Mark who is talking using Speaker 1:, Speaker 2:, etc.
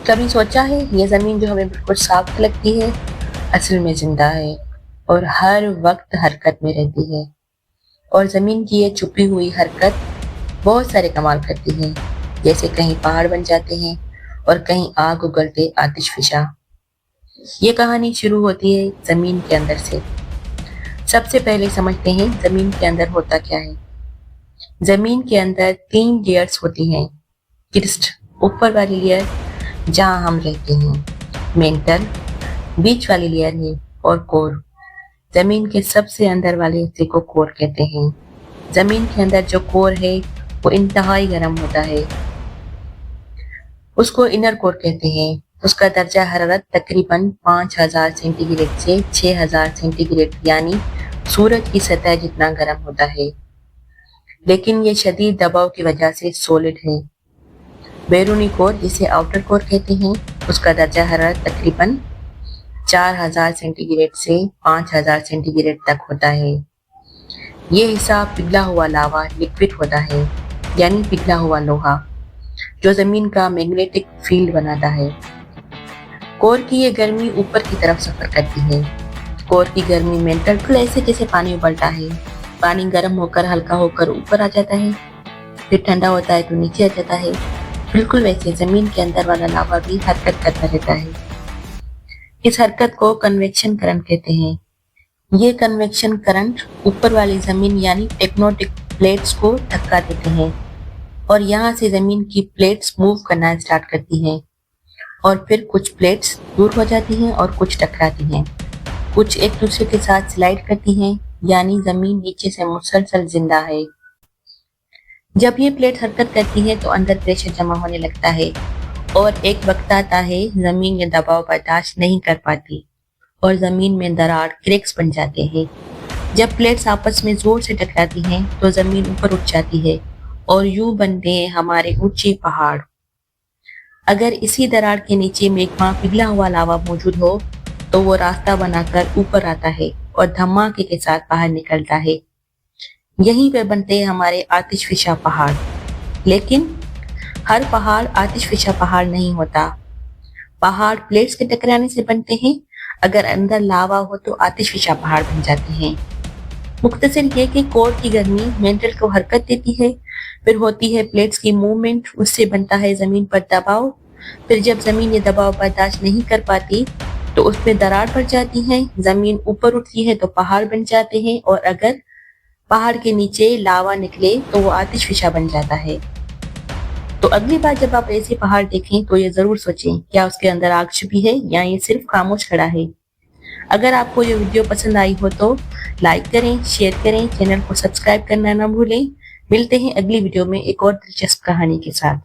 Speaker 1: کبھی سوچا ہے یہ زمین جو ہمیں بالکل صاف لگتی ہے اصل میں زندہ ہے اور ہر وقت حرکت میں رہتی ہے، اور زمین کی یہ چھپی ہوئی حرکت بہت سارے کمال کرتی ہے، جیسے کہیں پہاڑ بن جاتے ہیں اور کہیں آگ اگلتے آتش فشاں۔ یہ کہانی شروع ہوتی ہے زمین کے اندر سے۔ سب سے پہلے سمجھتے ہیں زمین کے اندر ہوتا کیا ہے۔ زمین کے اندر 3 لیئرز ہوتی ہیں۔ کرسٹ اوپر والی لیئر جہاں ہم رہتے ہیں، مینٹل بیچ والی لیئر ہے، اور کور زمین کے سب سے اندر والے حصے کو کور کہتے ہیں۔ زمین کے اندر جو کور ہے وہ انتہائی گرم ہوتا ہے، اس کو انر کور کہتے ہیں۔ اس کا درجہ حرارت تقریباً 5000 سینٹی گریڈ سے 6000 سینٹی گریڈ یعنی سورج کی سطح جتنا گرم ہوتا ہے، لیکن یہ شدید دباؤ کی وجہ سے سولڈ ہے۔ بیرونی کور جسے آؤٹر کور کہتے ہیں، اس کا درجہ حرارت تقریباً 4000 سینٹی گریڈ سے 5000 سینٹی گریڈ تک ہوتا ہے۔ یہ حصہ پگھلا ہوا لاوا لیکوڈ ہوتا ہے، یعنی پگھلا ہوا لوہا جو زمین کا میگنیٹک فیلڈ بناتا ہے۔ کور کی یہ گرمی اوپر کی طرف سفر کرتی ہے۔ کور کی گرمی مینٹل بالکل ایسے جیسے پانی ابلتا ہے، پانی گرم ہو کر ہلکا ہو کر اوپر آ جاتا ہے، پھر ٹھنڈا ہوتا ہے تو نیچے آ جاتا ہے، بالکل ویسے زمین کے اندر والا لاوا بھی حرکت کرتا رہتا ہے۔ اس حرکت کو کنویکشن کرنٹ کہتے ہیں۔ یہ کنویکشن کرنٹ اوپر والی زمین یعنی ٹیکٹونک پلیٹس کو دھکا دیتے ہیں، اور یہاں سے زمین کی پلیٹس موو کرنا اسٹارٹ کرتی ہیں، اور پھر کچھ پلیٹس دور ہو جاتی ہیں اور کچھ ٹکراتی ہیں، کچھ ایک دوسرے کے ساتھ سلائڈ کرتی ہیں، یعنی زمین نیچے سے مسلسل زندہ ہے۔ جب یہ پلیٹ حرکت کرتی ہے تو اندر پریشر جمع ہونے لگتا ہے، اور ایک وقت آتا ہے زمین یہ دباؤ برداشت نہیں کر پاتی اور زمین میں دراڑ کریکس بن جاتے ہیں۔ جب پلیٹس آپس میں زور سے ٹکراتی ہیں تو زمین اوپر اٹھ جاتی ہے اور یوں بنتے ہیں ہمارے اونچے پہاڑ۔ اگر اسی دراڑ کے نیچے میگما پگھلا ہوا لاوا موجود ہو تو وہ راستہ بنا کر اوپر آتا ہے اور دھماکے کے ساتھ باہر نکلتا ہے۔ یہیں پہ بنتے ہیں ہمارے آتش فشاں پہاڑ۔ لیکن ہر پہاڑ آتش فشاں پہاڑ نہیں ہوتا۔ پہاڑ پلیٹس کے ٹکرانے سے بنتے ہیں، اگر اندر لاوا ہو تو آتش فشاں پہاڑ بن جاتے ہیں۔ مختصر یہ کہ کور کی گرمی مینٹل کو حرکت دیتی ہے، پھر ہوتی ہے پلیٹس کی موومنٹ، اس سے بنتا ہے زمین پر دباؤ، پھر جب زمین یہ دباؤ برداشت نہیں کر پاتی تو اس میں دراڑ پڑ جاتی ہے، زمین اوپر اٹھتی ہے تو پہاڑ بن جاتے ہیں، اور اگر پہاڑ کے نیچے لاوا نکلے تو وہ آتش فشاں بن جاتا ہے۔ تو اگلی بار جب آپ ایسے پہاڑ دیکھیں تو یہ ضرور سوچیں کیا اس کے اندر آگ چھپی ہے یا یہ صرف خاموش کھڑا ہے۔ اگر آپ کو یہ ویڈیو پسند آئی ہو تو لائک کریں، شیئر کریں، چینل کو سبسکرائب کرنا نہ بھولیں۔ ملتے ہیں اگلی ویڈیو میں ایک اور دلچسپ کہانی کے ساتھ۔